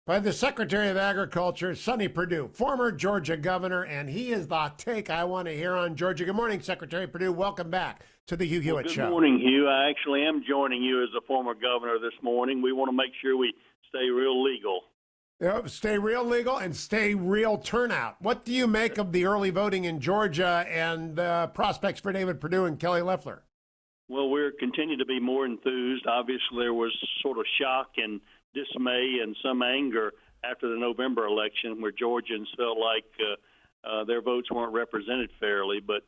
by the Secretary of Agriculture, Sonny Perdue, former Georgia governor, and he is the take I want to hear on Georgia. Good morning, Secretary Perdue. Welcome back to the Hugh Hewitt Show. Good morning, Hugh. I actually am joining you as a former governor this morning. We want to make sure we stay real legal. Yep, stay real legal and stay real turnout. What do you make of the early voting in Georgia and the prospects for David Perdue and Kelly Loeffler? Well, we're continuing to be more enthused. Obviously, there was sort of shock and dismay and some anger after the November election where Georgians felt like their votes weren't represented fairly. But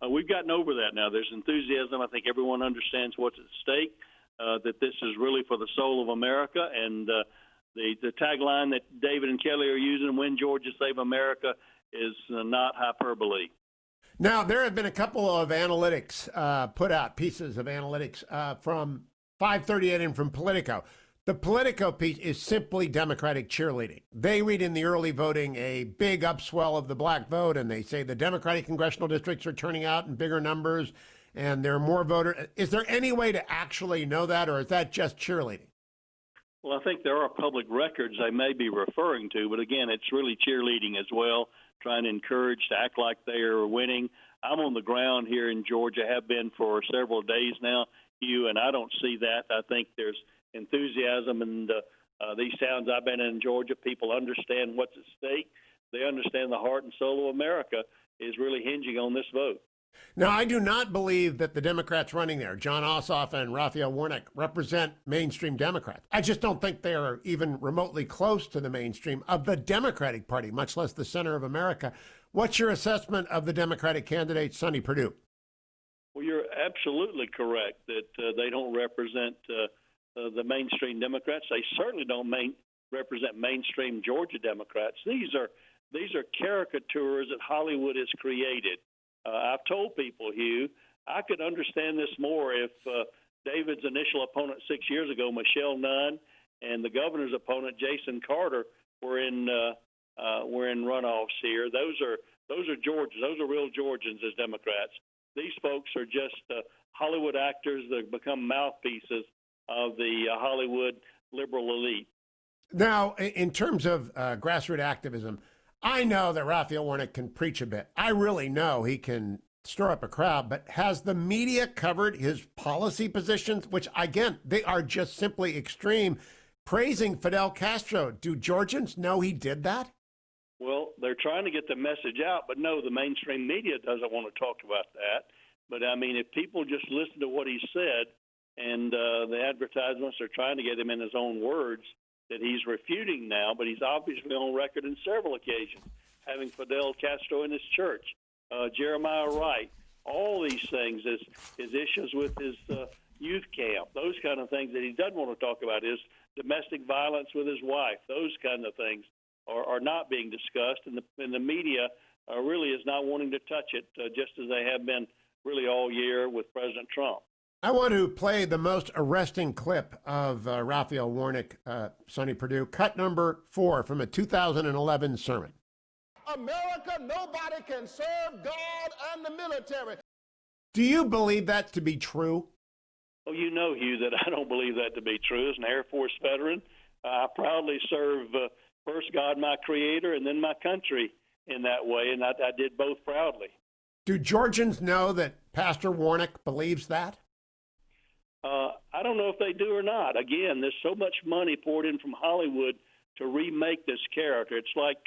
we've gotten over that now. There's enthusiasm. I think everyone understands what's at stake, that this is really for the soul of America. And the tagline that David and Kelly are using, "Win Georgia, Save America," is not hyperbole. Now, there have been a couple of analytics put out, pieces of analytics from 538 and from Politico. The Politico piece is simply Democratic cheerleading. They read in the early voting a big upswell of the black vote, and they say the Democratic congressional districts are turning out in bigger numbers, and there are more voters. Is there any way to actually know that, or is that just cheerleading? Well, I think there are public records they may be referring to, but again, it's really cheerleading as well, trying to encourage to act like they are winning. I'm on the ground here in Georgia, have been for several days now, Hugh, and I don't see that. I think there's enthusiasm in these towns I've been in Georgia. People understand what's at stake. They understand the heart and soul of America is really hinging on this vote. Now, I do not believe that the Democrats running there, John Ossoff and Raphael Warnock, represent mainstream Democrats. I just don't think they are even remotely close to the mainstream of the Democratic Party, much less the center of America. What's your assessment of the Democratic candidate, Sonny Perdue? Well, you're absolutely correct that they don't represent the mainstream Democrats. They certainly don't represent mainstream Georgia Democrats. These are caricatures that Hollywood has created. I've told people, Hugh, I could understand this more if David's initial opponent 6 years ago, Michelle Nunn, and the governor's opponent, Jason Carter, were in runoffs here. Those are Georgians. Those are real Georgians as Democrats. These folks are just Hollywood actors that become mouthpieces of the Hollywood liberal elite. Now, in terms of grassroots activism, I know that Raphael Warnock can preach a bit. I really know he can stir up a crowd, but has the media covered his policy positions, which, again, they are just simply extreme, praising Fidel Castro? Do Georgians know he did that? Well, they're trying to get the message out, but no, the mainstream media doesn't want to talk about that. But, I mean, if people just listen to what he said, and the advertisements are trying to get him in his own words, that he's refuting now, but he's obviously on record in several occasions, having Fidel Castro in his church, Jeremiah Wright, all these things, his issues with his youth camp, those kind of things that he doesn't want to talk about, his domestic violence with his wife, those kind of things are not being discussed, and the media really is not wanting to touch it, just as they have been really all year with President Trump. I want to play the most arresting clip of Raphael Warnock, Sonny Perdue, cut number 4 from a 2011 sermon. America, nobody can serve God and the military. Do you believe that to be true? Well, you know, Hugh, that I don't believe that to be true. As an Air Force veteran, I proudly serve first God, my creator, and then my country in that way, and I did both proudly. Do Georgians know that Pastor Warnock believes that? I don't know if they do or not. Again, there's so much money poured in from Hollywood to remake this character. It's like,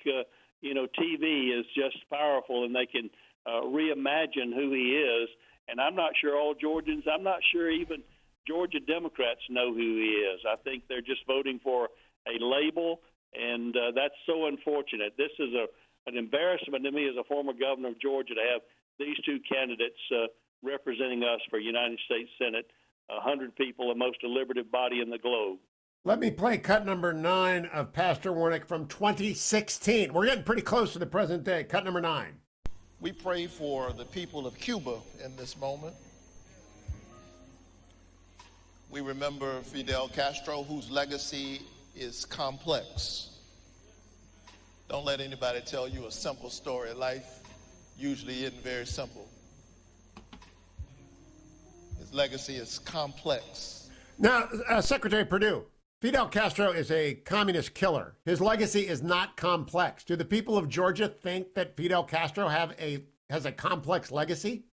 TV is just powerful, and they can reimagine who he is. And I'm not sure all Georgians, I'm not sure even Georgia Democrats know who he is. I think they're just voting for a label, and that's so unfortunate. This is an embarrassment to me as a former governor of Georgia to have these two candidates representing us for United States Senate. 100 people, the most deliberative body in the globe. Let me play cut number 9 of Pastor Warnock from 2016. We're getting pretty close to the present day. Cut number 9. We pray for the people of Cuba in this moment. We remember Fidel Castro, whose legacy is complex. Don't let anybody tell you a simple story. Life usually isn't very simple. His legacy is complex. Now, Secretary Perdue, Fidel Castro is a communist killer. His legacy is not complex. Do the people of Georgia think that Fidel Castro has a complex legacy?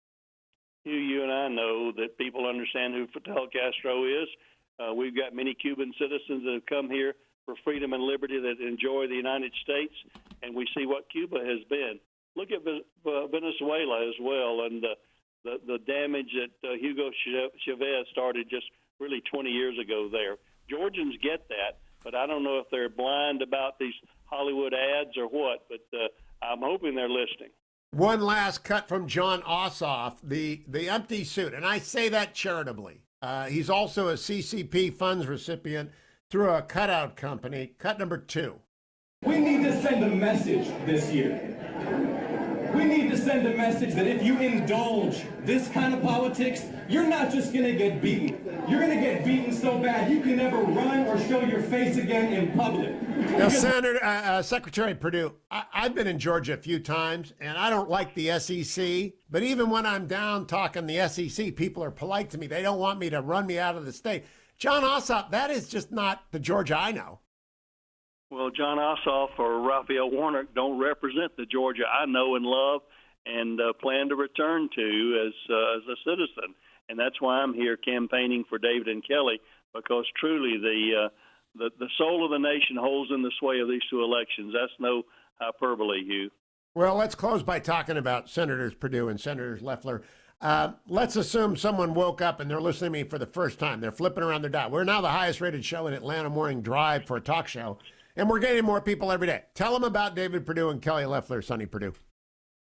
You and I know that people understand who Fidel Castro is. We've got many Cuban citizens that have come here for freedom and liberty that enjoy the United States, and we see what Cuba has been. Look at Venezuela as well, and the damage that Hugo Chavez started just really 20 years ago there. Georgians get that, but I don't know if they're blind about these Hollywood ads or what, but I'm hoping they're listening. One last cut from John Ossoff, the empty suit, and I say that charitably. He's also a CCP funds recipient through a cutout company. Cut number 2. We need to send a message this year. We need to send a message that if you indulge this kind of politics, you're not just going to get beaten. You're going to get beaten so bad you can never run or show your face again in public. Now, Secretary Perdue, I've been in Georgia a few times, and I don't like the SEC. But even when I'm down talking the SEC, people are polite to me. They don't want me to run me out of the state. John Ossoff, that is just not the Georgia I know. Well, John Ossoff or Raphael Warnock don't represent the Georgia I know and love and plan to return to as a citizen. And that's why I'm here campaigning for David and Kelly, because truly the soul of the nation holds in the sway of these 2 elections. That's no hyperbole, Hugh. Well, let's close by talking about Senators Perdue and Senators Loeffler. Let's assume someone woke up and they're listening to me for the first time. They're flipping around their dial. We're now the highest rated show in Atlanta Morning Drive for a talk show, and we're getting more people every day. Tell them about David Perdue and Kelly Loeffler, Sonny Perdue.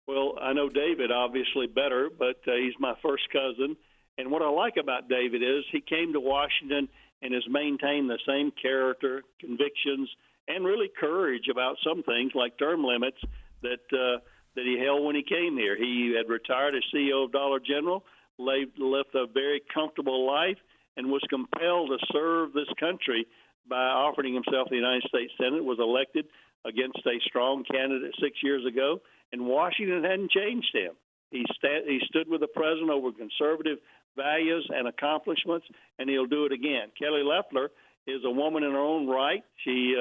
Well, I know David obviously better, but he's my first cousin. And what I like about David is he came to Washington and has maintained the same character, convictions, and really courage about some things like term limits that he held when he came here. He had retired as CEO of Dollar General, lived a very comfortable life, and was compelled to serve this country by offering himself the United States Senate, was elected against a strong candidate 6 years ago, and Washington hadn't changed him. He stood with the president over conservative values and accomplishments, and he'll do it again. Kelly Loeffler is a woman in her own right. She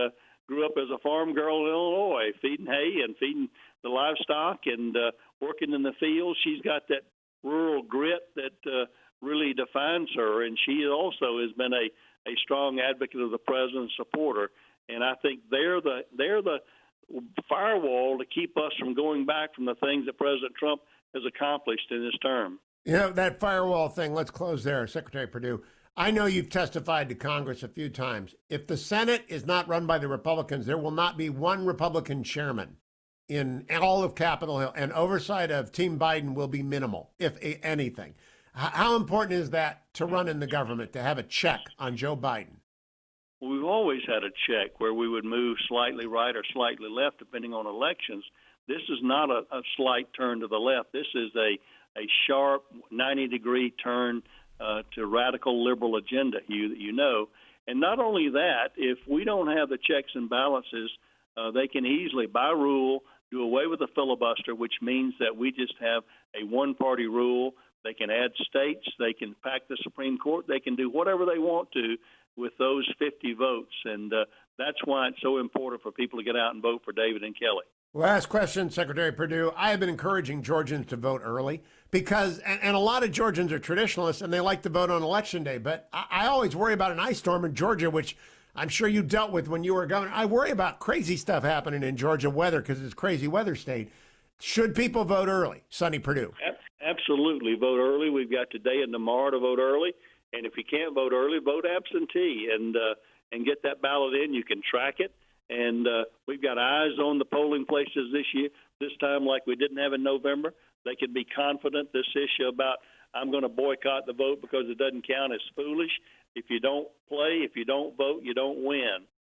grew up as a farm girl in Illinois, feeding hay and feeding the livestock and working in the fields. She's got that rural grit that really defines her, and she also has been a strong advocate of the president's supporter. And I think they're the firewall to keep us from going back from the things that President Trump has accomplished in his term. You know, that firewall thing, let's close there, Secretary Perdue. I know you've testified to Congress a few times. If the Senate is not run by the Republicans, there will not be one Republican chairman in all of Capitol Hill, and oversight of Team Biden will be minimal, if anything. How important is that to run in the government, to have a check on Joe Biden? We've always had a check where we would move slightly right or slightly left depending on elections. This is not a slight turn to the left. This is a sharp 90-degree turn to radical liberal agenda, you know. And not only that, if we don't have the checks and balances, they can easily, by rule, do away with the filibuster, which means that we just have a one-party rule. They can add states. They can pack the Supreme Court. They can do whatever they want to with those 50 votes. And that's why it's so important for people to get out and vote for David and Kelly. Last question, Secretary Perdue. I have been encouraging Georgians to vote early because, and a lot of Georgians are traditionalists and they like to vote on Election Day. But I always worry about an ice storm in Georgia, which I'm sure you dealt with when you were governor. I worry about crazy stuff happening in Georgia weather because it's crazy weather state. Should people vote early? Sonny Perdue. Absolutely. Vote early. We've got today and tomorrow to vote early. And if you can't vote early, vote absentee and get that ballot in. You can track it. And we've got eyes on the polling places this time like we didn't have in November. They can be confident this issue about I'm going to boycott the vote because it doesn't count is foolish. If you don't play, if you don't vote, you don't win.